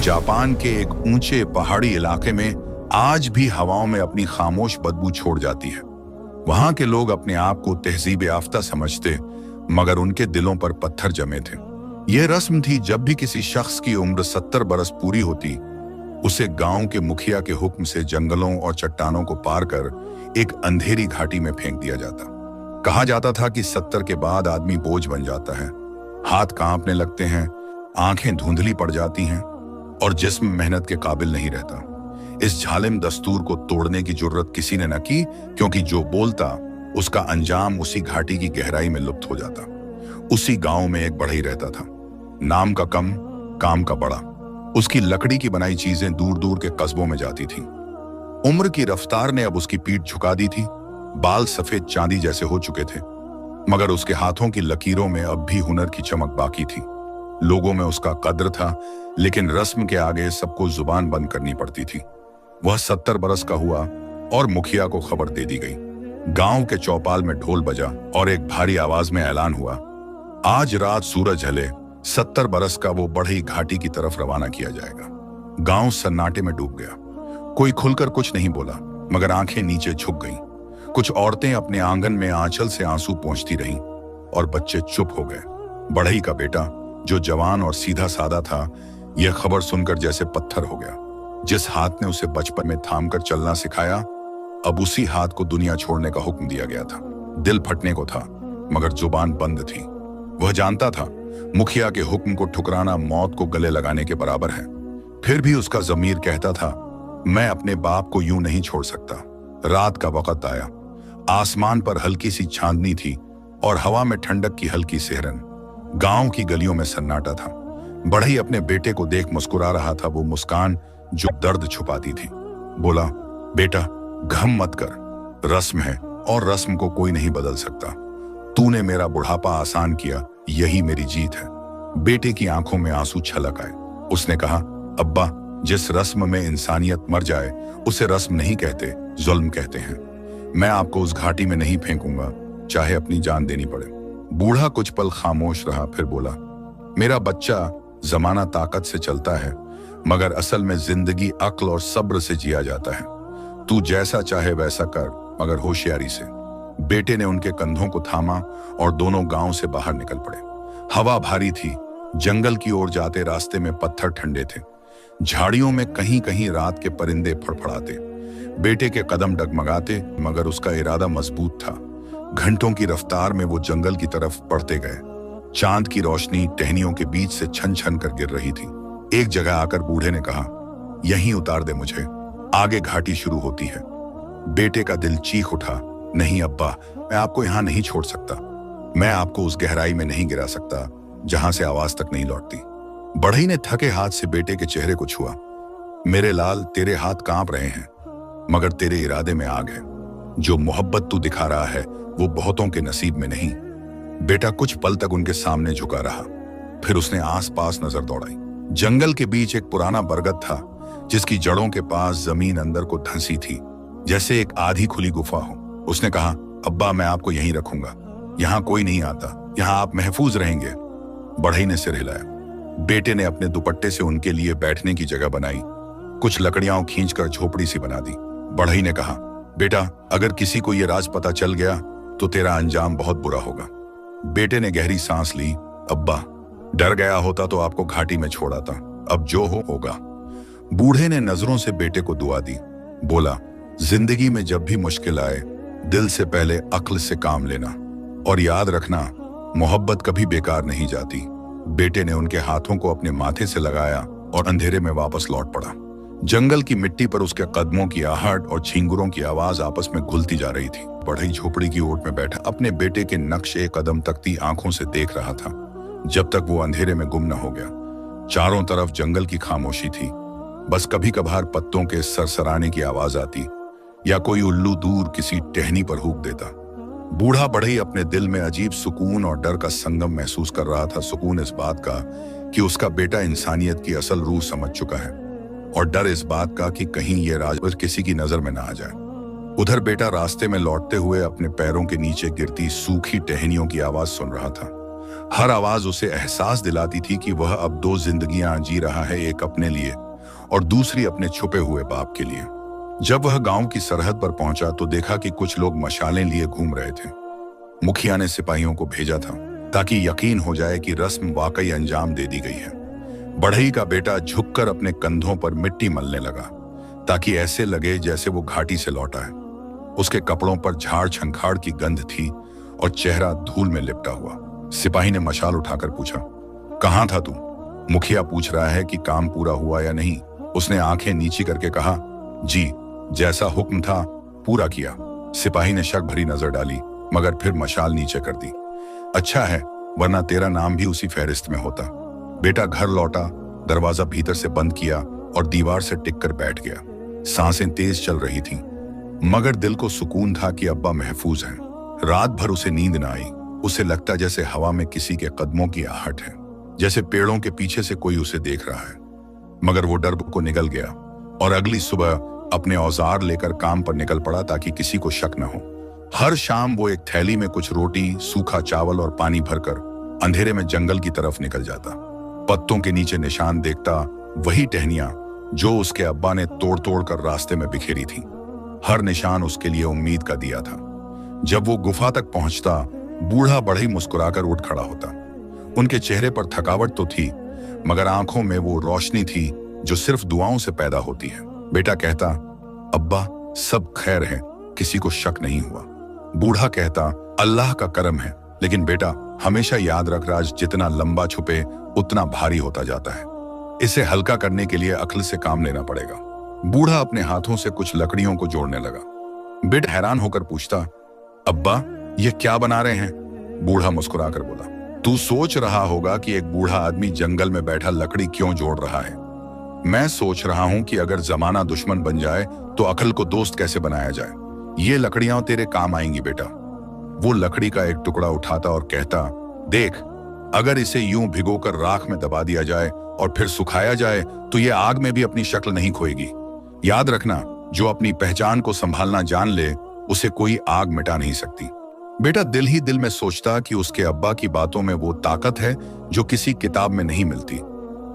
Japan के एक ऊंचे पहाड़ी इलाके में आज भी हवाओं में अपनी खामोश बदबू छोड़ जाती है। वहां के लोग अपने आप को तहजीब याफ्ता समझते, मगर उनके दिलों पर पत्थर जमे थे। यह रस्म थी, जब भी किसी शख्स की उम्र 70 बरस पूरी होती, उसे गांव के मुखिया के हुक्म से जंगलों और चट्टानों को पार कर एक अंधेरी घाटी में फेंक दिया जाता। कहा जाता था कि 70 के बाद आदमी बोझ बन जाता है, हाथ कांपने लगते हैं, आंखें धुंधली पड़ जाती हैं और जिस्म मेहनत के काबिल नहीं रहता। इस जालिम दस्तूर को तोड़ने की जुर्रत किसी ने न की, क्योंकि जो बोलता उसका अंजाम उसी घाटी की गहराई में लुप्त हो जाता। उसी गांव में एक बढ़ई रहता था, नाम का कम काम का बड़ा। उसकी लकड़ी की बनाई चीजें दूर दूर के कस्बों में जाती थीं। उम्र की रफ्तार ने अब उसकी पीठ झुका दी थी, बाल सफेद चांदी जैसे हो चुके थे, मगर उसके हाथों की लकीरों में अब भी हुनर की चमक बाकी थी। लोगों में उसका कद्र था, लेकिन रस्म के आगे सबको जुबान बंद करनी पड़ती थी। वह 70 बरस का हुआ और मुखिया को खबर दे दी गई। गांव के चौपाल में ढोल बजा और एक भारी आवाज में ऐलान हुआ, आज रात सूरज ढले 70 बरस का वो बढ़ई घाटी की तरफ रवाना किया जाएगा। गांव सन्नाटे में डूब गया। कोई खुलकर कुछ नहीं बोला, मगर आंखें नीचे झुक गईं। कुछ औरतें अपने आंगन में आंचल से आंसू पोंछती रहीं और बच्चे चुप हो गए। बढ़ई का बेटा, जो जवान और सीधा सादा था, यह खबर सुनकर जैसे पत्थर हो गया। जिस हाथ ने उसे बचपन में थामकर चलना सिखाया, अब उसी हाथ को दुनिया छोड़ने का हुक्म दिया गया था। दिल फटने को था, मगर जुबान बंद थी। वह जानता था मुखिया के हुक्म को ठुकराना मौत को गले लगाने के बराबर है। फिर भी उसका ज़मीर कहता था, मैं अपने बाप को यूं नहीं छोड़ सकता। रात का वक्त आया। आसमान पर हल्की सी चांदनी थी और हवा में ठंडक की हल्की सिहरन। गांव की गलियों में सन्नाटा था। बढ़ई अपने बेटे को देख मुस्कुरा रहा था, वो मुस्कान जो दर्द छुपाती थी। बोला, बेटा घम मत कर, रस्म है और रस्म को कोई नहीं बदल सकता। तूने मेरा बुढ़ापा आसान किया, यही मेरी जीत है। बेटे की आंखों में आंसू छलक आए। उसने कहा, अब्बा, जिस रस्म में इंसानियत मर जाए उसे रस्म नहीं कहते, जुल्म कहते हैं। मैं आपको उस घाटी में नहीं फेंकूंगा, चाहे अपनी जान देनी पड़े। बूढ़ा कुछ पल खामोश रहा, फिर बोला, मेरा बच्चा, जमाना ताकत से चलता है, मगर असल में जिंदगी अक्ल और सब्र से जिया जाता है। तू जैसा चाहे वैसा कर, मगर होशियारी से। बेटे ने उनके कंधों को थामा और दोनों गांव से बाहर निकल पड़े। हवा भारी थी। जंगल की ओर जाते रास्ते में पत्थर ठंडे थे। झाड़ियों में कहीं कहीं रात के परिंदे फड़फड़ाते। बेटे के कदम डगमगाते, मगर उसका इरादा मजबूत था। घंटों की रफ्तार में वो जंगल की तरफ बढ़ते गए। चांद की रोशनी टहनियों के बीच से छन छन कर गिर रही थी। एक जगह आकर बूढ़े ने कहा, यहीं उतार दे मुझे, आगे घाटी शुरू होती है। बेटे का दिल चीख उठा, नहीं अब्बा, मैं आपको यहां नहीं छोड़ सकता। मैं आपको उस गहराई में नहीं गिरा सकता जहां से आवाज तक नहीं लौटती। बढ़ई ने थके हाथ से बेटे के चेहरे को छुआ। मेरे लाल, तेरे हाथ कांप रहे हैं, मगर तेरे इरादे में आग है। जो मोहब्बत तू दिखा रहा है वो बहुतों के नसीब में नहीं। बेटा कुछ पल तक उनके सामने झुका रहा, फिर उसने आसपास नजर दौड़ाई। जंगल के बीच एक पुराना बरगद था, जिसकी जड़ों के पास जमीन अंदर को धंसी थी, जैसे एक आधी खुली गुफा हो। उसने कहा, अब्बा, मैं आपको यहीं रखूंगा। यहाँ कोई नहीं आता, यहाँ आप महफूज रहेंगे। बढ़ई ने सिर हिलाया। बेटे ने अपने दुपट्टे से उनके लिए बैठने की जगह बनाई। कुछ लकड़ियां खींचकर झोपड़ी सी बना दी। बढ़ई ने कहा, बेटा, अगर किसी को यह राज पता चल गया तो तेरा अंजाम बहुत बुरा होगा। बेटे ने गहरी सांस ली। अब्बा, डर गया होता तो आपको घाटी में छोड़ आता, अब जो हो होगा। बूढ़े ने नजरों से बेटे को दुआ दी। बोला, जिंदगी में जब भी मुश्किल आए, दिल से पहले अक्ल से काम लेना, और याद रखना, मोहब्बत कभी बेकार नहीं जाती। बेटे ने उनके हाथों को अपने माथे से लगाया और अंधेरे में वापस लौट पड़ा। जंगल की मिट्टी पर उसके कदमों की आहट और झींगुरों की आवाज आपस में घुलती जा रही थी। बढ़ई झोपड़ी की ओट में बैठा अपने बेटे के नक्शे कदम तकती आंखों से देख रहा था, जब तक वो अंधेरे में गुम न हो गया। चारों तरफ जंगल की खामोशी थी। बस कभी कभार पत्तों के सरसराने की आवाज आती, या कोई उल्लू दूर किसी टहनी पर हूक देता। बूढ़ा बढ़ई अपने दिल में अजीब सुकून और डर का संगम महसूस कर रहा था। सुकून इस बात का कि उसका बेटा इंसानियत की असल रूह समझ चुका है, और डर इस बात का कि कहीं ये राज किसी की नजर में ना आ जाए। उधर बेटा रास्ते में लौटते हुए अपने पैरों के नीचे गिरती सूखी टहनियों की आवाज सुन रहा था। हर आवाज उसे एहसास दिलाती थी कि वह अब दो जिंदगियां जी रहा है, एक अपने लिए और दूसरी अपने छुपे हुए बाप के लिए। जब वह गांव की सरहद पर पहुंचा तो देखा कि कुछ लोग मशालें लिए घूम रहे थे। मुखिया ने सिपाहियों को भेजा था ताकि यकीन हो जाए कि रस्म वाकई अंजाम दे दी गई है। बढ़ई का बेटा झुककर अपने कंधों पर मिट्टी मलने लगा ताकि ऐसे लगे जैसे वो घाटी से लौटा है। उसके कपड़ों पर झाड़ छंखाड़ की गंध थी और चेहरा धूल में लिपटा हुआ। सिपाही ने मशाल उठाकर पूछा, कहाँ था तू? मुखिया पूछ रहा है कि काम पूरा हुआ या नहीं। उसने आंखें नीची करके कहा, जी, जैसा हुक्म था पूरा किया। सिपाही ने शक भरी नजर डाली मगर फिर मशाल नीचे कर दी। अच्छा है, वरना तेरा नाम भी उसी फहरिस्त में होता। बेटा घर लौटा, दरवाजा भीतर से बंद किया और दीवार से टिक कर बैठ गया। सांसें तेज चल रही थीं, मगर दिल को सुकून था कि अब्बा महफूज हैं। रात भर उसे नींद न आई। उसे लगता जैसे हवा में किसी के कदमों की आहट है, जैसे पेड़ों के पीछे से कोई उसे देख रहा है। मगर वो डर को निगल गया और अगली सुबह अपने औजार लेकर काम पर निकल पड़ा ताकि किसी को शक न हो। हर शाम वो एक थैली में कुछ रोटी, सूखा चावल और पानी भरकर अंधेरे में जंगल की तरफ निकल जाता। पत्तों के नीचे निशान देखता, वही टहनियां जो उसके अब्बा ने तोड़ तोड़ कर रास्ते में बिखेरी थी। हर निशान उसके लिए उम्मीद का दिया था। जब वो गुफा तक पहुंचता, बूढ़ा बढ़ई मुस्कुराकर उठ खड़ा होता। उनके चेहरे पर थकावट तो थी, मगर आंखों में वो रोशनी थी जो सिर्फ दुआओं से पैदा होती है। बेटा कहता, अब्बा सब खैर है, किसी को शक नहीं हुआ। बूढ़ा कहता, अल्लाह का करम है, लेकिन बेटा हमेशा याद रख, राज जितना लंबा छुपे उतना भारी होता जाता है। इसे हल्का करने के लिए अक्ल से काम लेना पड़ेगा। बूढ़ा अपने हाथों से कुछ लकड़ियों को जोड़ने लगा। बेटा हैरान होकर पूछता, अब्बा ये क्या बना रहे हैं? बूढ़ा मुस्कुराकर बोला, तू सोच रहा होगा कि एक बूढ़ा आदमी जंगल में बैठा लकड़ी क्यों जोड़ रहा है। मैं सोच रहा हूं कि अगर जमाना दुश्मन बन जाए तो अकल को दोस्त कैसे बनाया जाए। ये लकड़ियां तेरे काम आएंगी बेटा। वो लकड़ी का एक टुकड़ा उठाता और कहता, देख, अगर इसे यूं भिगोकर राख में दबा दिया जाए और फिर सुखाया जाए तो ये आग में भी अपनी शक्ल नहीं खोएगी। याद रखना, जो अपनी पहचान को संभालना जान ले उसे कोई आग मिटा नहीं सकती। बेटा दिल ही दिल में सोचता कि उसके अब्बा की बातों में वो ताकत है जो किसी किताब में नहीं मिलती।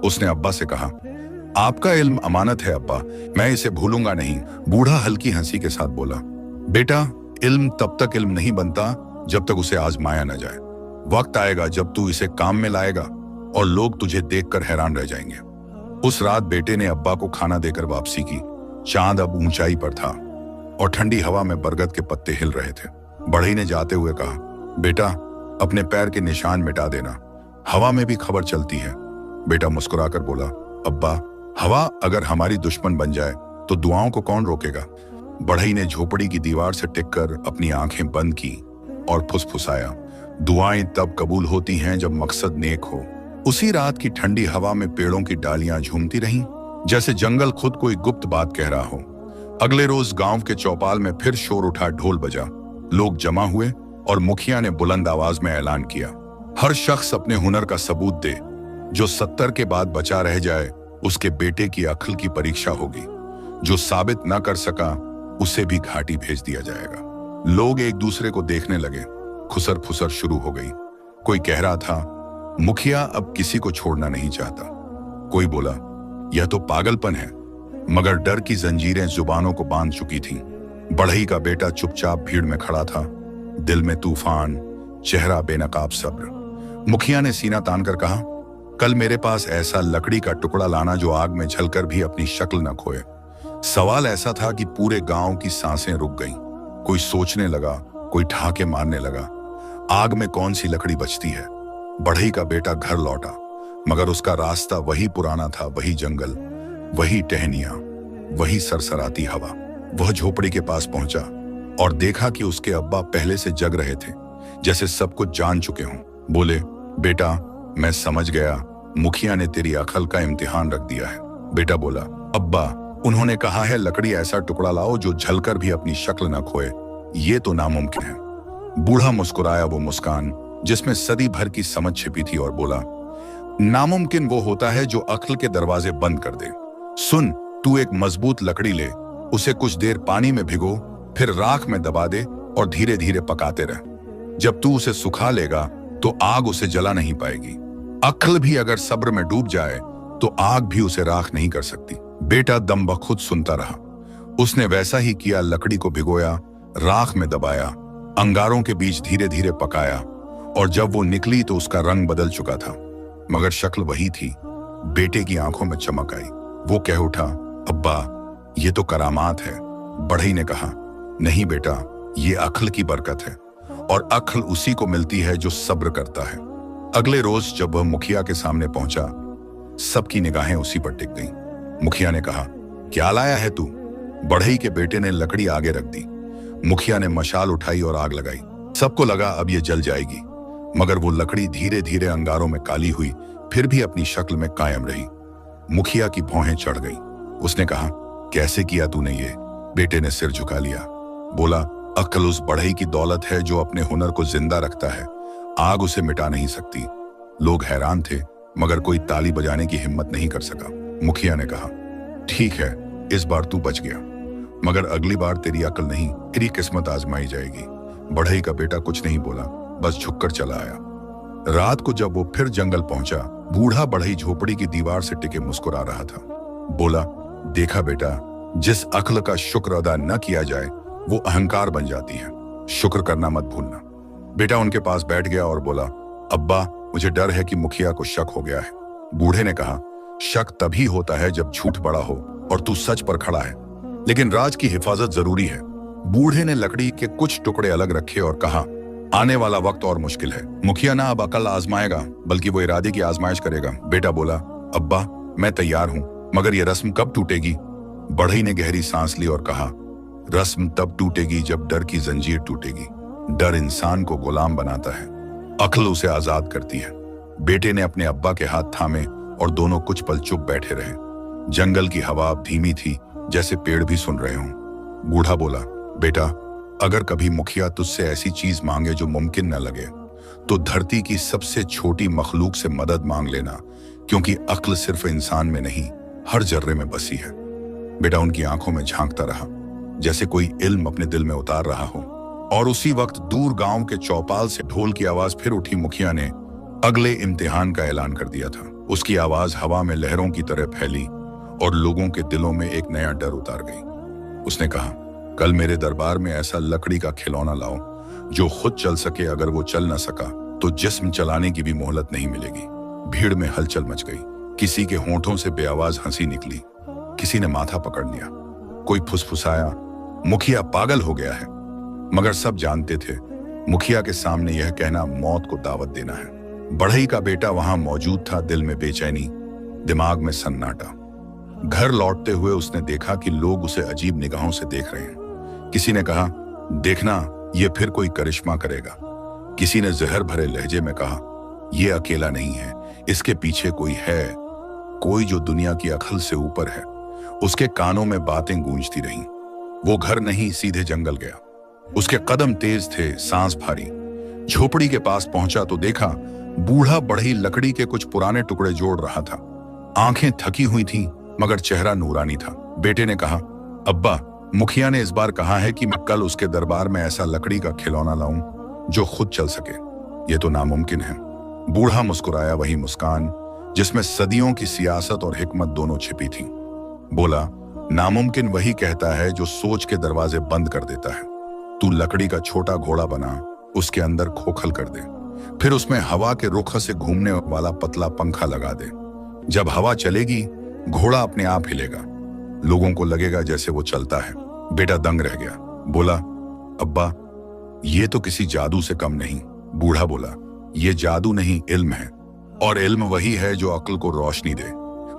उसने अब्बा से कहा, आपका इल्म अमानत है अब्बा, मैं इसे भूलूंगा नहीं। बूढ़ा हल्की हंसी के साथ बोला, बेटा इल्म तब तक इल्म नहीं बनता जब तक उसे आजमाया न जाए। वक्त आएगा जब तू इसे काम में लाएगा और लोग तुझे देखकर हैरान रह जाएंगे। उस रात बेटे ने अब्बा को खाना देकर वापसी की। चांद अब ऊंचाई पर था और ठंडी हवा में बरगद के पत्ते हिल रहे थे। बढ़ई ने जाते हुए कहा, बेटा अपने पैर के निशान मिटा देना, हवा में भी खबर चलती है। बेटा मुस्कुराकर बोला, अब्बा हवा अगर हमारी दुश्मन बन जाए तो दुआओं को कौन रोकेगा। बढ़ई ने झोपड़ी की दीवार से टिककर अपनी आंखें बंद की और फुसफुसाया, दुआएं तब कबूल होती हैं जब मकसद नेक हो। उसी रात की ठंडी हवा में पेड़ों की डालियां झूमती रहीं, जैसे जंगल खुद कोई गुप्त बात कह रहा हो। अगले रोज गांव के चौपाल में फिर शोर उठा, ढोल बजा, लोग जमा हुए और मुखिया ने बुलंद आवाज में ऐलान किया, हर शख्स अपने हुनर का सबूत दे। जो 70 के बाद बचा रह जाए उसके बेटे की अक्ल की परीक्षा होगी। जो साबित न कर सका उसे भी घाटी भेज दिया जाएगा। लोग एक दूसरे को देखने लगे। खुसर फुसर शुरू हो गई। कोई कह रहा था, मुखिया अब किसी को छोड़ना नहीं चाहता। कोई बोला, यह तो पागलपन है। मगर डर की जंजीरें जुबानों को बांध चुकी थीं। बढ़ई का बेटा चुपचाप भीड़ में खड़ा था, दिल में तूफान, चेहरा बेनकाब सब्र। मुखिया ने सीना तानकर कहा, कल मेरे पास ऐसा लकड़ी का टुकड़ा लाना जो आग में जलकर भी अपनी शक्ल न खोए। सवाल ऐसा था कि पूरे गांव की सांसें रुक गईं। कोई सोचने लगा, कोई ठहाके मारने लगा, आग में कौन सी लकड़ी बचती है। बढ़ई का बेटा घर लौटा, मगर उसका रास्ता वही पुराना था, वही जंगल, वही टहनियां, वही सरसराती हवा। वह झोपड़ी के पास पहुंचा और देखा कि उसके अब्बा पहले से जग रहे थे, जैसे सब कुछ जान चुके हों। बोले, बेटा मैं समझ गया, मुखिया ने तेरी अकल का इम्तिहान रख दिया है। बेटा बोला, अब्बा उन्होंने कहा है लकड़ी ऐसा टुकड़ा लाओ जो झलकर भी अपनी शक्ल न खोए। ये तो नामुमकिन है। बूढ़ा मुस्कुराया, वो मुस्कान जिसमें सदी भर की समझ छिपी थी, और बोला, नामुमकिन वो होता है जो अक्ल के दरवाजे बंद कर दे। सुन, तू एक मजबूत लकड़ी ले, उसे कुछ देर पानी में भिगो, फिर राख में दबा दे और धीरे धीरे पकाते रह। जब तू उसे सुखा लेगा तो आग उसे जला नहीं पाएगी। अक्ल भी अगर सब्र में डूब जाए तो आग भी उसे राख नहीं कर सकती। बेटा दम बखुद सुनता रहा। उसने वैसा ही किया, लकड़ी को भिगोया, राख में दबाया, अंगारों के बीच धीरे धीरे पकाया, और जब वो निकली तो उसका रंग बदल चुका था, मगर शक्ल वही थी। बेटे की आंखों में चमक आई। वो कह उठा, अब्बा ये तो करामात है। बढ़ई ने कहा, नहीं बेटा, ये अक्ल की बरकत है, और अक्ल उसी को मिलती है जो सब्र करता है। अगले रोज जब वह मुखिया के सामने पहुंचा, सबकी निगाहें उसी पर टिक गईं। मुखिया ने कहा, क्या लाया है तू? बढ़ई के बेटे ने लकड़ी आगे रख दी। मुखिया ने मशाल उठाई और आग लगाई। सबको लगा अब ये जल जाएगी, मगर वो लकड़ी धीरे धीरे अंगारों में काली हुई, फिर भी अपनी शक्ल में कायम रही। मुखिया की भौहें चढ़ गईं। उसने कहा, कैसे किया तूने ये? बेटे ने सिर झुका लिया। बोला, अक्ल उस बढ़ई की दौलत है जो अपने हुनर को जिंदा रखता है, आग उसे मिटा नहीं सकती। लोग हैरान थे, मगर कोई ताली बजाने की हिम्मत नहीं कर सका। मुखिया ने कहा, ठीक है, इस बार तू बच गया, मगर अगली बार तेरी अक्ल नहीं, तेरी किस्मत आजमाई जाएगी। बढ़ई का बेटा कुछ नहीं बोला, बस झुककर चला आया। रात को जब वो फिर जंगल पहुंचा, बूढ़ा बढ़ई झोपड़ी की दीवार से टिके मुस्कुरा रहा था। बोला, देखा बेटा, जिस अक्ल का शुक्र अदा न किया जाए वो अहंकार बन जाती है। शुक्र करना मत भूलना। बेटा उनके पास बैठ गया और बोला, अब्बा मुझे डर है कि मुखिया को शक हो गया है। बूढ़े ने कहा, शक तभी होता है जब झूठ बड़ा हो और तू सच पर खड़ा है, लेकिन राज की हिफाजत जरूरी है। बूढ़े ने लकड़ी के कुछ टुकड़े अलग रखे और कहा, आने वाला वक्त और मुश्किल है। मुखिया ना अब अकल आजमाएगा, बल्कि वो इरादे की आजमाइश करेगा। बेटा बोला, अब्बा मैं तैयार हूं, मगर ये रस्म कब टूटेगी? बढ़ई ने गहरी सांस ली और कहा, रस्म तब टूटेगी जब डर की जंजीर टूटेगी। डर इंसान को गुलाम बनाता है, अक्ल उसे आजाद करती है। बेटे ने अपने अब्बा के हाथ थामे और दोनों कुछ पल चुप बैठे रहे। जंगल की हवा अब धीमी थी, जैसे पेड़ भी सुन रहे हों। बूढ़ा बोला, बेटा अगर कभी मुखिया तुझसे ऐसी चीज मांगे जो मुमकिन न लगे, तो धरती की सबसे छोटी मखलूक से मदद मांग लेना, क्योंकि अक्ल सिर्फ इंसान में नहीं, हर जर्रे में बसी है। बेटा उनकी आंखों में झांकता रहा, जैसे कोई इल्म अपने दिल में उतार रहा हो। और उसी वक्त दूर गांव के चौपाल से ढोल की आवाज फिर उठी। मुखिया ने अगले इम्तिहान का ऐलान कर दिया था। उसकी आवाज हवा में लहरों की तरह फैली और लोगों के दिलों में एक नया डर उतार गई। उसने कहा, कल मेरे दरबार में ऐसा लकड़ी का खिलौना लाओ जो खुद चल सके। अगर वो चल न सका तो जिस्म चलाने की भी मोहलत नहीं मिलेगी। भीड़ में हलचल मच गई। किसी के होंठों से बेआवाज हंसी निकली, किसी ने माथा पकड़ लिया, कोई फुसफुसाया, मुखिया पागल हो गया है। मगर सब जानते थे, मुखिया के सामने यह कहना मौत को दावत देना है। बढ़ई का बेटा वहां मौजूद था, दिल में बेचैनी, दिमाग में सन्नाटा। घर लौटते हुए उसने देखा कि लोग उसे अजीब निगाहों से देख रहे हैं। किसी ने कहा, देखना ये फिर कोई करिश्मा करेगा। किसी ने जहर भरे लहजे में कहा, ये अकेला नहीं है, इसके पीछे कोई है, कोई जो दुनिया की अक्ल से ऊपर है। उसके कानों में बातें गूंजती रहीं। वो घर नहीं, सीधे जंगल गया। उसके कदम तेज थे, सांस भारी। झोपड़ी के पास पहुंचा तो देखा बूढ़ा बढ़ई लकड़ी के कुछ पुराने टुकड़े जोड़ रहा था। आंखें थकी हुई थीं, मगर चेहरा नूरानी था। बेटे ने कहा, अब्बा मुखिया ने इस बार कहा है कि मैं कल उसके दरबार में ऐसा लकड़ी का खिलौना लाऊं जो खुद चल सके। ये तो नामुमकिन है। बूढ़ा मुस्कुराया, वही मुस्कान जिसमें सदियों की सियासत और हिकमत दोनों छिपी थी। बोला, नामुमकिन वही कहता है जो सोच के दरवाजे बंद कर देता है। तू लकड़ी का छोटा घोड़ा बना, उसके अंदर खोखल कर दे, फिर उसमें हवा के रुख से घूमने वाला पतला पंखा लगा दे। जब हवा चलेगी घोड़ा अपने आप हिलेगा, लोगों को लगेगा जैसे वो चलता है। बेटा दंग रह गया। बोला, अब्बा ये तो किसी जादू से कम नहीं। बूढ़ा बोला, ये जादू नहीं, इल्म है, और इल्म वही है जो अक्ल को रोशनी दे।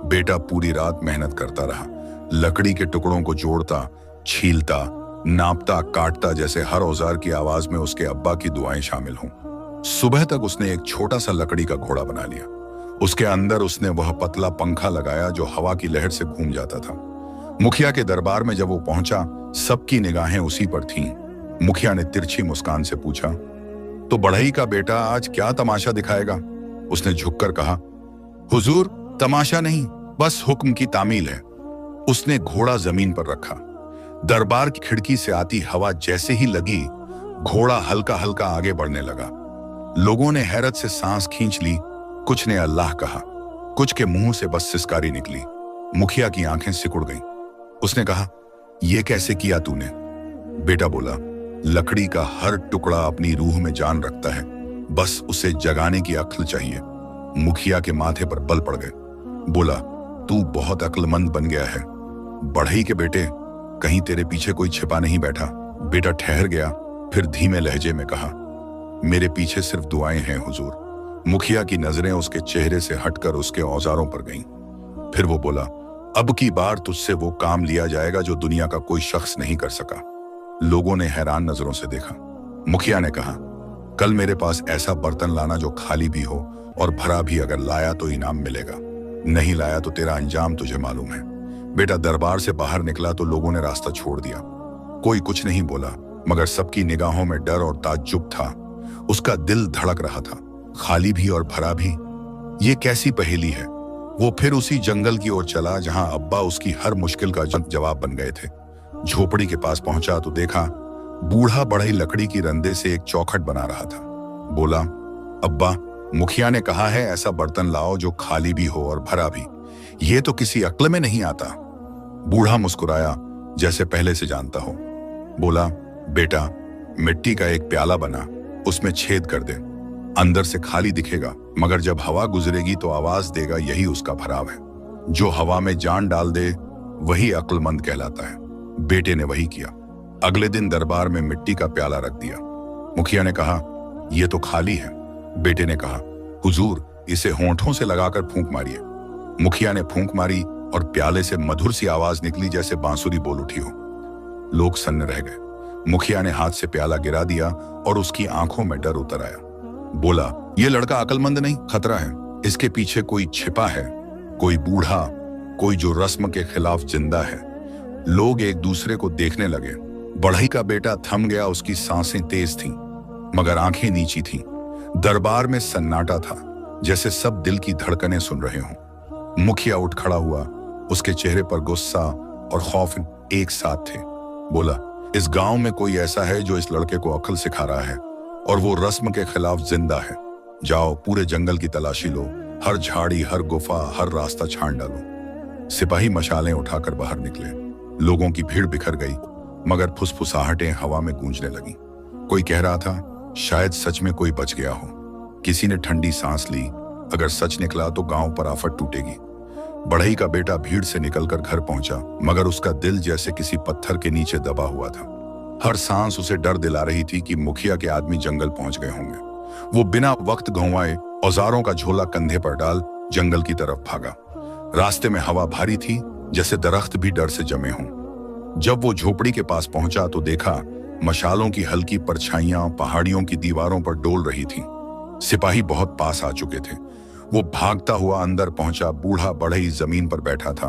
बेटा पूरी रात मेहनत करता रहा, लकड़ी के टुकड़ों को जोड़ता, छीलता, नापता, काटता, जैसे हर औजार की आवाज में उसके अब्बा की दुआएं शामिल हों। सुबह तक उसने एक छोटा सा लकड़ी का घोड़ा बना लिया। उसके अंदर उसने वह पतला पंखा लगाया जो हवा की लहर से घूम जाता था। मुखिया के दरबार में जब वो पहुंचा, सबकी निगाहें उसी पर थीं। मुखिया ने तिरछी मुस्कान से पूछा, तो बढ़ई का बेटा आज क्या तमाशा दिखाएगा? उसने झुककर कहा, हुजूर तमाशा नहीं, बस हुक्म की तामील है। उसने घोड़ा जमीन पर रखा। दरबार की खिड़की से आती हवा जैसे ही लगी, घोड़ा हल्का हल्का आगे बढ़ने लगा। लोगों ने हैरत से सांस खींच ली। कुछ ने अल्लाह कहा, कुछ के मुंह से बस सिसकारी निकली। मुखिया की आंखें सिकुड़ गईं। उसने कहा, ये कैसे किया तूने? बेटा बोला, लकड़ी का हर टुकड़ा अपनी रूह में जान रखता है, बस उसे जगाने की अक्ल चाहिए। मुखिया के माथे पर बल पड़ गए। बोला, तू बहुत अक्लमंद बन गया है। बढ़ई के बेटे, कहीं तेरे पीछे कोई छिपा नहीं बैठा? बेटा ठहर गया, फिर धीमे लहजे में कहा, मेरे पीछे सिर्फ दुआएं हैं हुजूर। मुखिया की नजरें उसके चेहरे से हटकर उसके औजारों पर गईं। फिर वो बोला, अब की बार तुझसे वो काम लिया जाएगा जो दुनिया का कोई शख्स नहीं कर सका। लोगों ने हैरान नजरों से देखा। मुखिया ने कहा, कल मेरे पास ऐसा बर्तन लाना जो खाली भी हो और भरा भी। अगर लाया तो इनाम मिलेगा, नहीं लाया तो तेरा अंजाम तुझे मालूम है। बेटा दरबार से बाहर निकला तो लोगों ने रास्ता छोड़ दिया। कोई कुछ नहीं बोला, मगर सबकी निगाहों में डर और ताज्जुब था। उसका दिल धड़क रहा था, खाली भी और भरा भी, ये कैसी पहेली है। वो फिर उसी जंगल की ओर चला जहां अब्बा उसकी हर मुश्किल का जवाब बन गए थे। झोपड़ी के पास पहुंचा तो देखा, बूढ़ा बढ़ई लकड़ी की रंदे से एक चौखट बना रहा था। बोला, अब्बा, मुखिया ने कहा है ऐसा बर्तन लाओ जो खाली भी हो और भरा भी। ये तो किसी अक्ल में नहीं आता। बूढ़ा मुस्कुराया, जैसे पहले से जानता हो। बोला, बेटा, मिट्टी का एक प्याला बना, उसमें छेद कर दे, अंदर से खाली दिखेगा, मगर जब हवा गुजरेगी तो आवाज देगा, यही उसका भराव है। जो हवा में जान डाल दे वही अक्लमंद कहलाता है। बेटे ने वही किया। अगले दिन दरबार में मिट्टी का प्याला रख दिया। मुखिया ने कहा, यह तो खाली है। बेटे ने कहा, हुजूर, इसे होंठों से लगाकर फूंक मारिए। मुखिया ने फूंक मारी और प्याले से मधुर सी आवाज निकली, जैसे बांसुरी बोल उठी हो। लोग सन्न रह गए। मुखिया ने हाथ से प्याला गिरा दिया और उसकी आंखों में डर उतर आया। बोला, यह लड़का अक्लमंद नहीं, खतरा है। इसके पीछे कोई छिपा है, कोई बूढ़ा, कोई जो रस्म के खिलाफ जिंदा है। लोग एक दूसरे को देखने लगे। बढ़ई का बेटा थम गया, उसकी सांसें तेज थीं, मगर आंखें नीची थीं। दरबार में सन्नाटा था, जैसे सब दिल की धड़कनें सुन रहे हों। मुखिया उठ खड़ा हुआ, उसके चेहरे पर गुस्सा और खौफ एक साथ थे। बोला, इस गांव में कोई ऐसा है जो इस लड़के को अक्ल सिखा रहा है, और वो रस्म के खिलाफ जिंदा है। जाओ, पूरे जंगल की तलाशी लो, हर झाड़ी, हर गुफा, हर रास्ता छान डालो। सिपाही मशालें उठाकर बाहर निकले। लोगों की भीड़ बिखर गई, मगर फुसफुसाहटें हवा में गूंजने लगी। कोई कह रहा था, शायद सच में कोई बच गया हो। किसी ने ठंडी सांस ली, अगर सच निकला तो गांव पर आफत टूटेगी। बढ़ई का बेटा भीड़ से निकलकर घर पहुंचा, मगर उसका दिल जैसे किसी पत्थर के नीचे दबा हुआ था। हर सांस उसे डर दिला रही थी कि मुखिया के आदमी जंगल पहुंच गए होंगे। वो बिना वक्त गंवाए औजारों का झोला कंधे पर डाल जंगल की तरफ भागा। रास्ते में हवा भारी थी, जैसे दरख्त भी डर से जमे हों। जब वो झोपड़ी के पास पहुंचा तो देखा, मशालों की हल्की परछाइयां पहाड़ियों की दीवारों पर डोल रही थीं। सिपाही बहुत पास आ चुके थे। वो भागता हुआ अंदर पहुंचा। बूढ़ा बढ़ई जमीन पर बैठा था,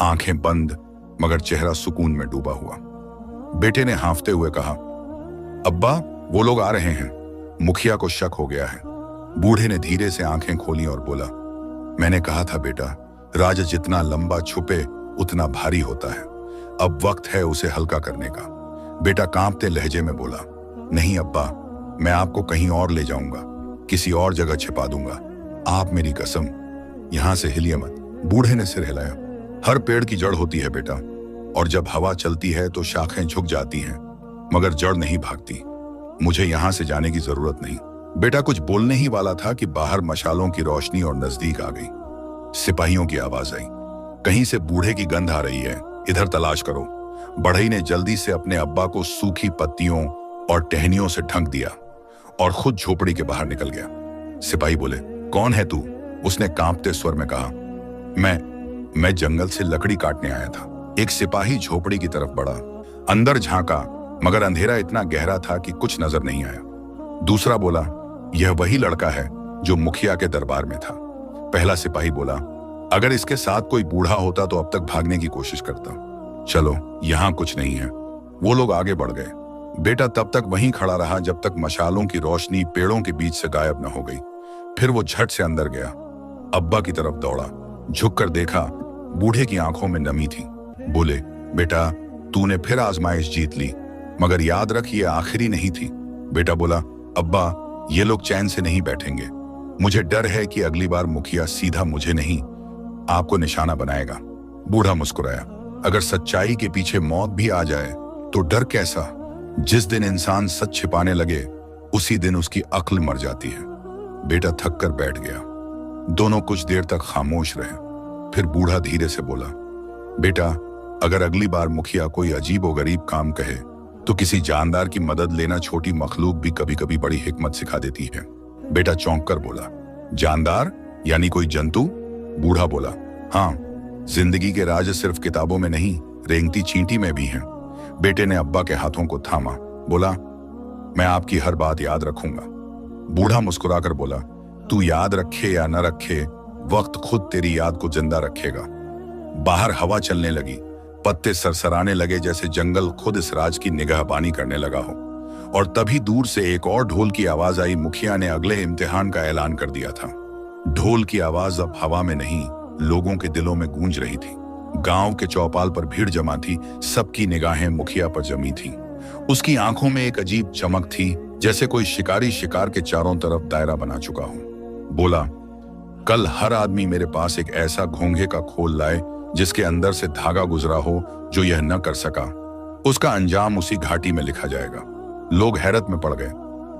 आंखें बंद, मगर चेहरा सुकून में डूबा हुआ। बेटे ने हांफते हुए कहा, अब्बा, वो लोग आ रहे हैं। मुखिया को शक हो गया है। बूढ़े ने धीरे से आंखें खोली और बोला, मैंने कहा था बेटा, राज जितना लंबा छुपे उतना भारी होता है। अब वक्त है उसे हल्का करने का। बेटा कांपते लहजे में बोला, नहीं अब्बा, मैं आपको कहीं और ले जाऊंगा, किसी और जगह छिपा दूंगा। आप मेरी कसम, यहां से हिलिए मत। बूढ़े ने सिर हिलाया। हर पेड़ की जड़ होती है बेटा, और जब हवा चलती है तो शाखें झुक जाती हैं, मगर जड़ नहीं भागती। मुझे यहां से जाने की जरूरत नहीं। बेटा कुछ बोलने ही वाला था कि बाहर मशालों की रोशनी और नजदीक आ गई। सिपाहियों की आवाज आई, कहीं से बूढ़े की गंध आ रही है, इधर तलाश करो। बढ़ई ने जल्दी से अपने अब्बा को सूखी पत्तियों और टहनियों से ढक दिया और खुद झोपड़ी के बाहर निकल गया। सिपाही बोले, कौन है तू? उसने कांपते स्वर में कहा, मैं जंगल से लकड़ी काटने आया था। एक सिपाही झोपड़ी की तरफ बढ़ा, अंदर झांका, मगर अंधेरा इतना गहरा था कि कुछ नजर नहीं आया। दूसरा बोला, यह वही लड़का है जो मुखिया के दरबार में था। पहला सिपाही बोला, अगर इसके साथ कोई बूढ़ा होता तो अब तक भागने की कोशिश करता। चलो, यहां कुछ नहीं है। वो लोग आगे बढ़ गए। बेटा तब तक वहीं खड़ा रहा जब तक मशालों की रोशनी पेड़ों के बीच से गायब न हो गई। फिर वो झट से अंदर गया, अब्बा की तरफ दौड़ा। झुककर देखा, बूढ़े की आंखों में नमी थी। बोले, बेटा तूने फिर आजमाइश जीत ली, मगर याद रख ये आखिरी नहीं थी। बेटा बोला, अब्बा ये लोग चैन से नहीं बैठेंगे। मुझे डर है कि अगली बार मुखिया सीधा मुझे नहीं, आपको निशाना बनाएगा। बूढ़ा मुस्कुराया। अगर सच्चाई के पीछे मौत भी आ जाए तो डर कैसा? जिस दिन इंसान सच छिपाने लगे उसी दिन उसकी अक्ल मर जाती है। बेटा थक कर बैठ गया। दोनों कुछ देर तक खामोश रहे। फिर बूढ़ा धीरे से बोला, बेटा, अगर अगली बार मुखिया कोई अजीब और गरीब काम कहे तो किसी जानदार की मदद लेना। छोटी मखलूक भी कभी कभी बड़ी हिकमत सिखा देती है। बेटा चौंक कर बोला, जानदार यानी कोई जंतु? बूढ़ा बोला, हाँ, जिंदगी के राज सिर्फ किताबों में नहीं, रेंगती चींटी में भी हैं। बेटे ने अब्बा के हाथों को थामा। बोला, मैं आपकी हर बात याद रखूंगा। बूढ़ा मुस्कुराकर बोला, तू याद रखे या न रखे, वक्त खुद तेरी याद को जिंदा रखेगा। बाहर हवा चलने लगी, पत्ते सरसराने लगे जैसे जंगल खुद इस राज की निगाहबानी करने लगा हो। और तभी दूर से एक और ढोल की आवाज आई। मुखिया ने अगले इम्तिहान का ऐलान कर दिया था। ढोल की आवाज अब हवा में नहीं, लोगों के दिलों में गूंज रही थी। गांव के चौपाल पर भीड़ जमा थी। सबकी निगाहें मुखिया पर जमी थीं। उसकी आंखों में एक अजीब चमक थी, जैसे कोई शिकारी शिकार के चारों तरफ दायरा बना चुका हो। बोला, कल हर आदमी मेरे पास एक ऐसा घोंघे का खोल लाए जिसके अंदर से धागा गुजरा हो जो यह न कर सका। उसका अंजाम उसी घाटी में लिखा जाएगा। लोग हैरत में पड़ गए।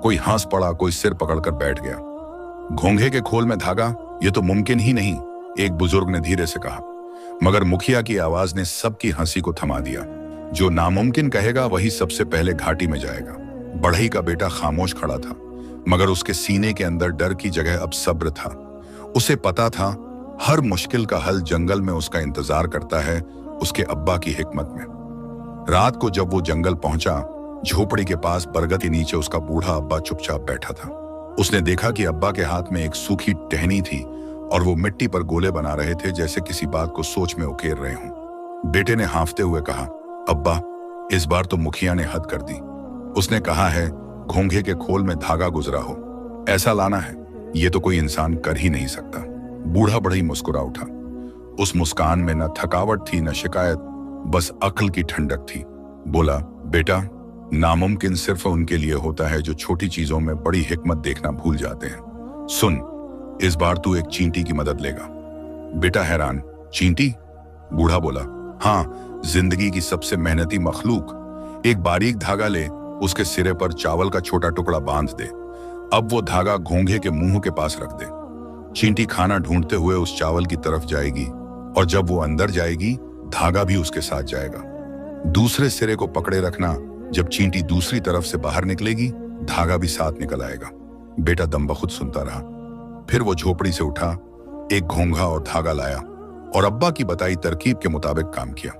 कोई हंस पड़ा, कोई सिर पकड़कर बैठ गया। घोंघे के खोल में धागा, ये तो मुमकिन ही नहीं, एक बुजुर्ग ने धीरे से कहा। मगर मुखिया की आवाज ने सबकी हंसी को थमा दिया। जो नामुमकिन कहेगा वही सबसे पहले घाटी में जाएगा। बढ़ई का बेटा खामोश खड़ा था, मगर उसके सीने के अंदर डर की जगह अब सब्र था। उसे पता था हर मुश्किल का हल जंगल में उसका इंतजार करता है, उसके अब्बा की हिकमत में। रात को जब वो जंगल पहुंचा, झोपड़ी के पास बरगद के नीचे उसका बूढ़ा अब्बा चुपचाप बैठा था। उसने देखा कि अब्बा के हाथ में एक सूखी टहनी थी और वो मिट्टी पर गोले बना रहे थे, जैसे किसी बात को सोच में उकेर रहे हों। बेटे ने हांफते हुए कहा, अब्बा, इस बार तो मुखिया ने हद कर दी। उसने कहा है घोंघे के खोल में धागा गुजरा हो, ऐसा लाना है। ये तो कोई इंसान कर ही नहीं सकता। बूढ़ा बढ़ई मुस्कुरा उठा। उस मुस्कान में न थकावट थी न शिकायत, बस अक्ल की ठंडक थी। बोला, बेटा, नामुमकिन सिर्फ उनके लिए होता है जो छोटी चीजों में बड़ी हिकमत देखना भूल जाते हैं। सुन, इस बार तू एक चींटी की मदद लेगा। बेटा हैरान, चींटी? बूढ़ा बोला, हाँ, जिंदगी की सबसे मेहनती मखलूक। एक बारीक धागा ले, उसके सिरे पर चावल का छोटा टुकड़ा बांध दे। अब वो धागा घोंघे के मुंह के पास रख दे। चींटी खाना ढूंढते हुए उस चावल की तरफ जाएगी और जब वो अंदर जाएगी, धागा भी उसके साथ जाएगा। दूसरे सिरे को पकड़े रखना, जब चींटी दूसरी तरफ से बाहर निकलेगी, धागा भी साथ निकल आएगा। बेटा दम बखुद सुनता रहा। फिर वो झोपड़ी से उठा, एक घोंघा और धागा लाया और अब्बा की बताई तरकीब के मुताबिक काम किया।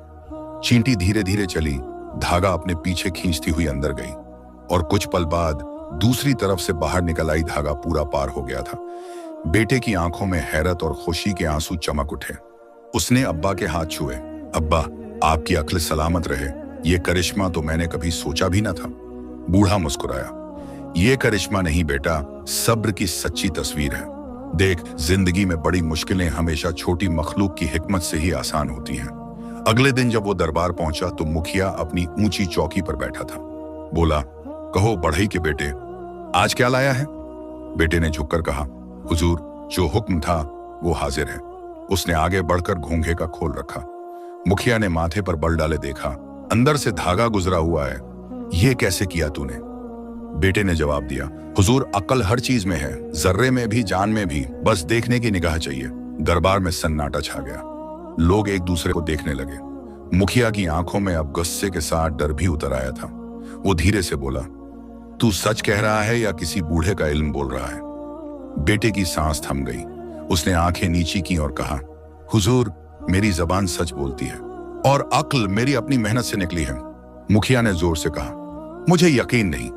चींटी धीरे धीरे चली, धागा अपने पीछे खींचती हुई अंदर गई और कुछ पल बाद दूसरी तरफ से बाहर निकल आई। धागा पूरा पार हो गया था। बेटे की आंखों में हैरत और खुशी के आंसू चमक उठे। उसने अब्बा के हाथ छुए। अब्बा, आपकी अक्ल सलामत रहे। ये करिश्मा तो मैंने कभी सोचा भी न था। बूढ़ा मुस्कुराया। ये करिश्मा नहीं बेटा, सब्र की सच्ची तस्वीर है। देख, जिंदगी में बड़ी मुश्किलें हमेशा छोटी मखलूक की हिकमत से ही आसान होती हैं। अगले दिन जब वो दरबार पहुंचा तो मुखिया अपनी ऊंची चौकी पर बैठा था। बोला, कहो बढ़ई के बेटे, आज क्या लाया है? बेटे ने झुककर कहा, हुजूर, जो हुक्म था वो हाजिर है। उसने आगे बढ़कर घोंघे का खोल रखा। मुखिया ने माथे पर बल डाले देखा, अंदर से धागा गुजरा हुआ है। ये कैसे किया तूने? बेटे ने जवाब दिया, हुजूर, अक्ल हर चीज में है, जर्रे में भी, जान में भी, बस देखने की निगाह चाहिए। दरबार में सन्नाटा छा गया। लोग एक दूसरे को देखने लगे। मुखिया की आंखों में अब गुस्से के साथ डर भी उतर आया था। वो धीरे से बोला, तू सच कह रहा है या किसी बूढ़े का इल्म बोल रहा है? बेटे की सांस थम गई। उसने आंखें नीची की और कहा, हुजूर, मेरी जबान सच बोलती है और अक्ल मेरी अपनी मेहनत से निकली है। मुखिया ने जोर से कहा, मुझे यकीन नहीं,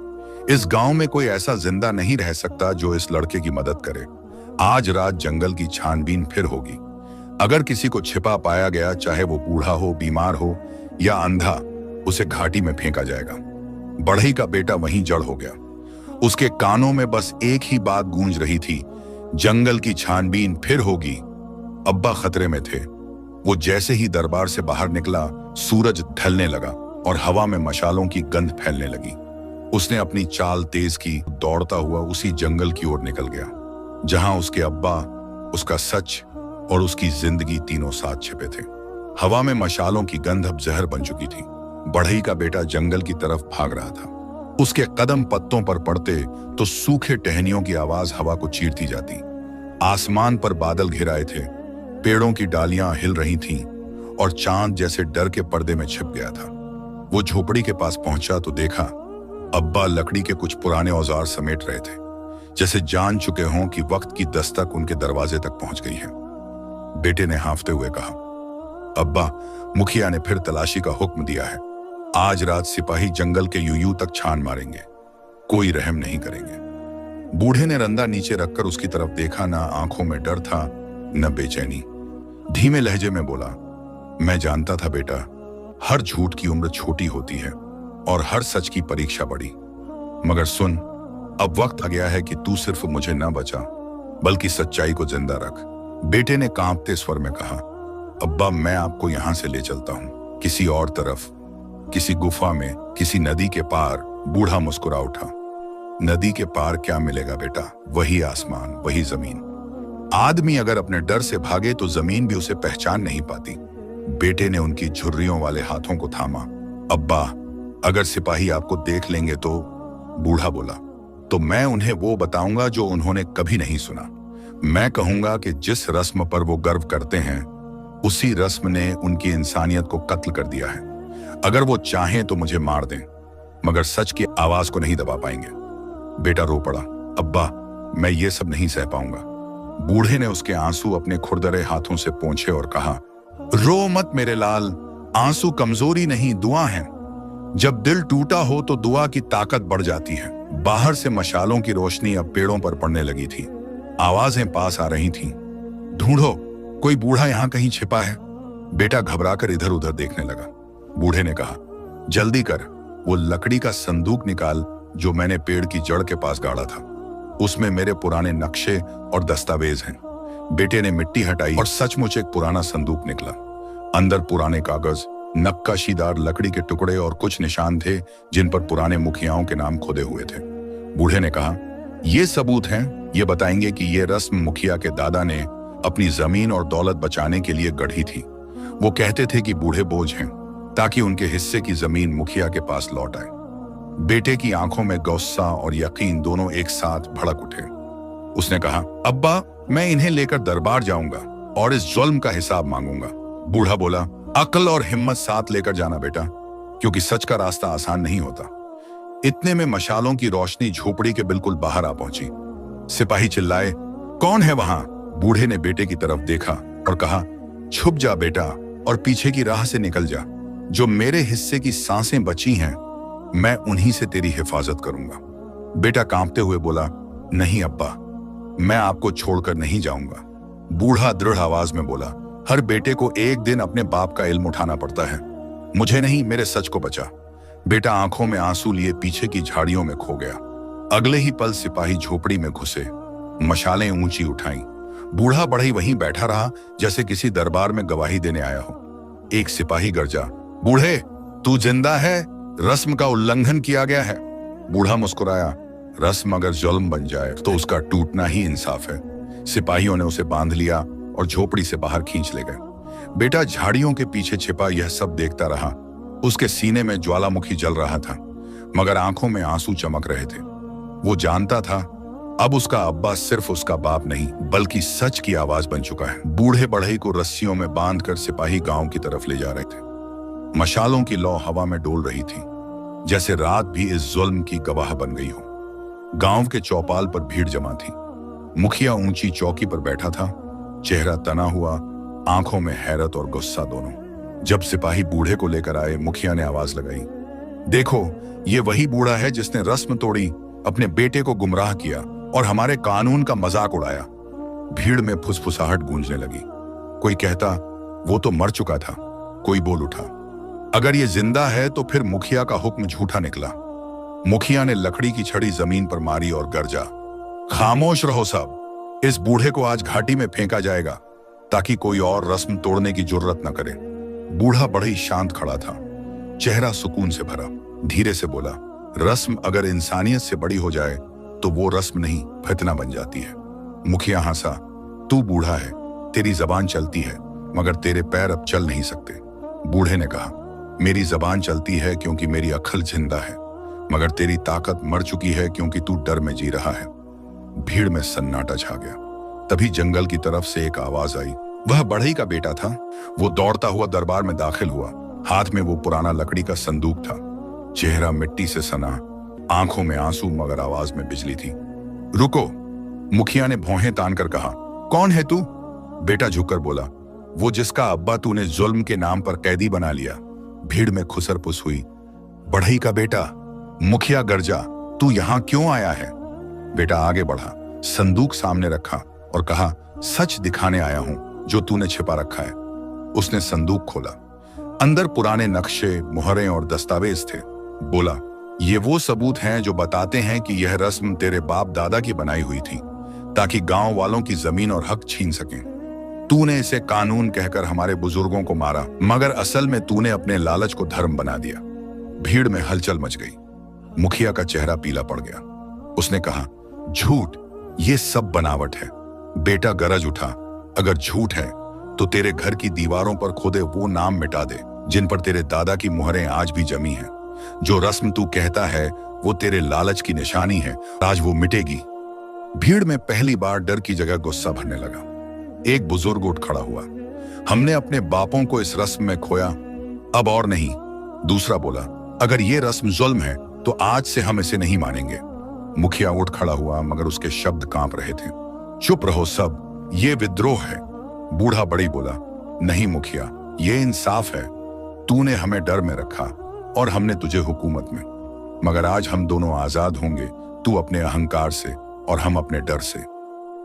इस गांव में कोई ऐसा जिंदा नहीं रह सकता जो इस लड़के की मदद करे। आज रात जंगल की छानबीन फिर होगी। अगर किसी को छिपा पाया गया, चाहे वो बूढ़ा हो, बीमार हो या अंधा, उसे घाटी में फेंका जाएगा। बढ़ई का बेटा वहीं जड़ हो गया। उसके कानों में बस एक ही बात गूंज रही थी, जंगल की छानबीन फिर होगी। अब्बा खतरे में थे। वो जैसे ही दरबार से बाहर निकला, सूरज ढलने लगा और हवा में मशालों की गंध फैलने लगी। उसने अपनी चाल तेज की, दौड़ता हुआ उसी जंगल की ओर निकल गया जहां उसके अब्बा, उसका सच और उसकी जिंदगी तीनों साथ छिपे थे। हवा में मशालों की गंध अब जहर बन चुकी थी। बढ़ई का बेटा जंगल की तरफ भाग रहा था। उसके कदम पत्तों पर पड़ते तो सूखे टहनियों की आवाज हवा को चीरती जाती। आसमान पर बादल घिराए थे, पेड़ों की डालियां हिल रही थीं और चांद जैसे डर के पर्दे में छिप गया था। वो झोपड़ी के पास पहुंचा तो देखा अब्बा लकड़ी के कुछ पुराने औजार समेट रहे थे, जैसे जान चुके हों कि वक्त की दस्तक उनके दरवाजे तक पहुंच गई है। बेटे ने हांफते हुए कहा, अब्बा, मुखिया ने फिर तलाशी का हुक्म दिया है। आज रात सिपाही जंगल के यूं तक छान मारेंगे, कोई रहम नहीं करेंगे। बूढ़े ने रंदा नीचे रखकर उसकी तरफ देखा। ना आंखों में डर था न बेचैनी। धीमे लहजे में बोला, मैं जानता था बेटा, हर झूठ की उम्र छोटी होती है और हर सच की परीक्षा बड़ी। मगर सुन, अब वक्त आ गया है कि तू सिर्फ मुझे न बचा बल्कि सच्चाई को जिंदा रख। बेटे ने कांपते स्वर में कहा, अब्बा, मैं आपको यहां से ले चलता हूं, किसी और तरफ, किसी गुफा में, किसी नदी के पार। बूढ़ा मुस्कुरा उठा। नदी के पार क्या मिलेगा बेटा? वही आसमान, वही जमीन। आदमी अगर अपने डर से भागे तो जमीन भी उसे पहचान नहीं पाती। बेटे ने उनकी झुर्रियों वाले हाथों को थामा। अब्बा, अगर सिपाही आपको देख लेंगे तो, बूढ़ा बोला, तो मैं उन्हें वो बताऊंगा जो उन्होंने कभी नहीं सुना। मैं कहूंगा कि जिस रस्म पर वो गर्व करते हैं उसी रस्म ने उनकी इंसानियत को कत्ल कर दिया है। अगर वो चाहें तो मुझे मार दें, मगर सच की आवाज को नहीं दबा पाएंगे। बेटा रो पड़ा, अब्बा, मैं ये सब नहीं सह पाऊंगा। बूढ़े ने उसके आंसू अपने खुरदरे हाथों से पोंछे और कहा, रो मत मेरे लाल, आंसू कमजोरी नहीं, दुआ है। जब दिल टूटा हो तो दुआ की ताकत बढ़ जाती है। बाहर से मशालों की रोशनी अब पेड़ों पर पड़ने लगी थी। आवाजें पास आ रही थीं। ढूंढो, कोई बूढ़ा यहां कहीं छिपा है। बेटा घबराकर इधर उधर देखने लगा। बूढ़े ने कहा, जल्दी कर, वो लकड़ी का संदूक निकाल जो मैंने पेड़ की जड़ के पास गाड़ा था। उसमें मेरे पुराने नक्शे और दस्तावेज हैं। बेटे ने मिट्टी हटाई और सचमुच एक पुराना संदूक निकला। अंदर पुराने कागज, नक्काशीदार लकड़ी के टुकड़े और कुछ निशान थे जिन पर पुराने मुखियाओं के नाम खोदे हुए थे। बूढ़े ने कहा, ये सबूत हैं, ये बताएंगे कि ये रस्म मुखिया के दादा ने अपनी जमीन और दौलत बचाने के लिए गढ़ी थी। वो कहते थे कि बूढ़े बोझ हैं, ताकि उनके हिस्से की जमीन मुखिया के पास लौट आए। बेटे की आंखों में गुस्सा और यकीन दोनों एक साथ भड़क उठे। उसने कहा, अब्बा, मैं इन्हें लेकर दरबार जाऊंगा और इस जुल्म का हिसाब मांगूंगा। बूढ़ा बोला, अक्ल और हिम्मत साथ लेकर जाना बेटा, क्योंकि सच का रास्ता आसान नहीं होता। इतने में मशालों की रोशनी झोपड़ी के बिल्कुल बाहर आ पहुंची। सिपाही चिल्लाए, कौन है वहां? बूढ़े ने बेटे की तरफ देखा और कहा, छुप जा बेटा और पीछे की राह से निकल जा। जो मेरे हिस्से की सांसें बची हैं, मैं उन्हीं से तेरी हिफाजत करूंगा। बेटा कांपते हुए बोला, नहीं अब्बा, मैं आपको छोड़कर नहीं जाऊंगा। बूढ़ा दृढ़ आवाज में बोला, हर बेटे को एक दिन अपने बाप का इल्म उठाना पड़ता है। मुझे नहीं, मेरे सच को बचा। बेटा आंखों में आंसू लिए पीछे की झाड़ियों में खो गया। अगले ही पल सिपाही झोपड़ी में घुसे, मशालें ऊंची उठाई। बूढ़ा बढ़ई वहीं बैठा रहा जैसे किसी दरबार में गवाही देने आया हो। एक सिपाही गरजा, बूढ़े, तू जिंदा है? रस्म का उल्लंघन किया गया है। बूढ़ा मुस्कुराया, रस्म अगर जुल्म बन जाए तो उसका टूटना ही इंसाफ है। सिपाहियों ने उसे बांध लिया और झोपड़ी से बाहर खींच ले गए। बेटा झाड़ियों के पीछे छिपा यह सब देखता रहा। उसके सीने में ज्वालामुखी जल रहा था, मगर आंखों में आंसू चमक रहे थे। वो जानता था अब उसका अब्बा सिर्फ उसका बाप नहीं बल्कि सच की आवाज बन चुका है। बूढ़े बढ़ई को रस्सियों में बांधकर सिपाही गांव की तरफ ले जा रहे थे। मशालों की लौ हवा में डोल रही थी, जैसे रात भी इस जुल्म की गवाह बन गई हो। गांव के चौपाल पर भीड़ जमा थी। मुखिया ऊंची चौकी पर बैठा था, चेहरा तना हुआ, आंखों में हैरत और गुस्सा दोनों। जब सिपाही बूढ़े को लेकर आए, मुखिया ने आवाज लगाई, देखो, ये वही बूढ़ा है जिसने रस्म तोड़ी, अपने बेटे को गुमराह किया और हमारे कानून का मजाक उड़ाया। भीड़ में फुसफुसाहट गूंजने लगी। कोई कहता, वो तो मर चुका था। कोई बोल उठा, अगर ये जिंदा है तो फिर मुखिया का हुक्म झूठा निकला। मुखिया ने लकड़ी की छड़ी जमीन पर मारी और गरजा, खामोश रहो सब, इस बूढ़े को आज घाटी में फेंका जाएगा ताकि कोई और रस्म तोड़ने की जुर्रत न करे। बूढ़ा बड़ा ही शांत खड़ा था, चेहरा सुकून से भरा। धीरे से बोला, रस्म अगर इंसानियत से बड़ी हो जाए तो वो रस्म नहीं फितना बन जाती है। मुखिया हंसा। तू बूढ़ा है, तेरी जबान चलती है, मगर तेरे पैर अब चल नहीं सकते। बूढ़े ने कहा, मेरी जबान चलती है क्योंकि मेरी अक्ल जिंदा है, मगर तेरी ताकत मर चुकी है क्योंकि तू डर में जी रहा है। भीड़ में सन्नाटा छा गया। तभी जंगल की तरफ से एक आवाज आई। वह बढ़ई का बेटा था। वो दौड़ता हुआ दरबार में दाखिल हुआ। हाथ में वो पुराना लकड़ी का संदूक था। चेहरा मिट्टी से सना, आंखों में आंसू, मगर आवाज में बिजली थी। रुको, मुखिया ने भौहें तान कर कहा। कौन है तू? बेटा झुककर बोला, वो जिसका अब्बा तूने जुल्म के नाम पर कैदी बना लिया। भीड़ में खुसरपुस हुई। बढ़ई का बेटा। मुखिया गरजा, तू यहां क्यों आया है? बेटा आगे बढ़ा, संदूक सामने रखा और कहा, सच दिखाने आया हूं जो तूने छिपा रखा है। उसने संदूक खोला। अंदर पुराने नक्शे, मुहरें और दस्तावेज थे। बोला, ये वो सबूत हैं जो बताते हैं कि यह रस्म तेरे बाप दादा की बनाई हुई थी ताकि गांव वालों की जमीन और हक छीन सकें। तूने इसे कानून कहकर हमारे बुजुर्गों को मारा, मगर असल में तूने अपने लालच को धर्म बना दिया। भीड़ में हलचल मच गई। मुखिया का चेहरा पीला पड़ गया। उसने कहा, झूठ, ये सब बनावट है। बेटा गरज उठा, अगर झूठ है तो तेरे घर की दीवारों पर खोदे वो नाम मिटा दे जिन पर तेरे दादा की मुहरें आज भी जमी हैं। जो रस्म तू कहता है वो तेरे लालच की निशानी है, आज वो मिटेगी। भीड़ में पहली बार डर की जगह गुस्सा भरने लगा। एक बुजुर्ग उठ खड़ा हुआ। हमने अपने बापों को इस रस्म में खोया, अब और नहीं। दूसरा बोला, अगर ये रस्म जुल्म है तो आज से हम इसे नहीं मानेंगे। मुखिया उठ खड़ा हुआ, मगर उसके शब्द कांप रहे थे। चुप रहो सब, ये विद्रोह है। बूढ़ा बड़ी बोला, नहीं मुखिया, ये इंसाफ है। तूने हमें डर में रखा और हमने तुझे हुकूमत में, मगर आज हम दोनों आजाद होंगे, तू अपने अहंकार से और हम अपने डर से।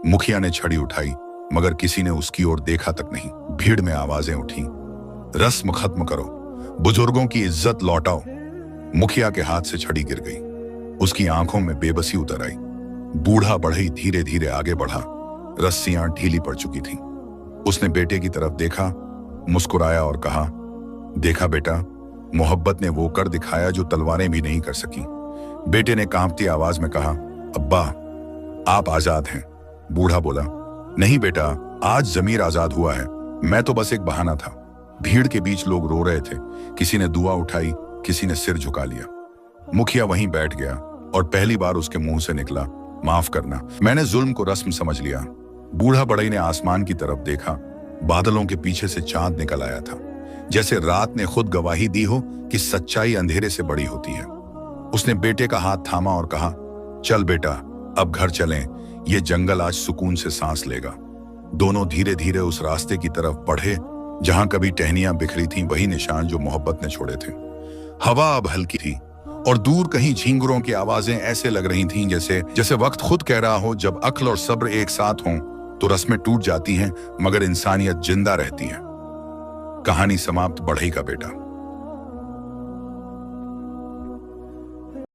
मुखिया ने छड़ी उठाई, मगर किसी ने उसकी ओर देखा तक नहीं। भीड़ में आवाजें उठी, रस्म खत्म करो, बुजुर्गों की इज्जत लौटाओ। मुखिया के हाथ से छड़ी गिर गई। उसकी आंखों में बेबसी उतर आई। बूढ़ा बढ़ई धीरे धीरे आगे बढ़ा। रस्सियां ढीली पड़ चुकी थीं। उसने बेटे की तरफ देखा, मुस्कुराया और कहा, देखा बेटा, मोहब्बत ने वो कर दिखाया जो तलवारें भी नहीं कर सकी। बेटे ने कांपती आवाज में कहा, अब्बा, आप आजाद हैं। बूढ़ा बोला, नहीं बेटा, आज जमीर आजाद हुआ है, मैं तो बस एक बहाना था। भीड़ के बीच लोग रो रहे थे। किसी ने दुआ उठाई, किसी ने सिर झुका लिया। मुखिया वहीं बैठ गया और पहली बार उसके मुंह से निकला, माफ करना, मैंने जुल्म को रस्म समझ लिया। बूढ़ा बढ़ई ने आसमान की तरफ देखा। बादलों के पीछे से चांद निकल आया था, जैसे रात ने खुद गवाही दी हो कि सच्चाई अंधेरे से बड़ी होती है। उसने बेटे का हाथ थामा और कहा, चल बेटा, अब घर चलें, ये जंगल आज सुकून से सांस लेगा। दोनों धीरे धीरे उस रास्ते की तरफ बढ़े जहां कभी टहनियां बिखरी थीं, वही निशान जो मोहब्बत ने छोड़े थे। हवा अब हल्की थी और दूर कहीं झींगुरों की आवाजें ऐसे लग रही थीं जैसे वक्त खुद कह रहा हो, जब अक्ल और सब्र एक साथ हों तो रस्में टूट जाती हैं, मगर इंसानियत जिंदा रहती है। कहानी समाप्त। बढ़ई का बेटा।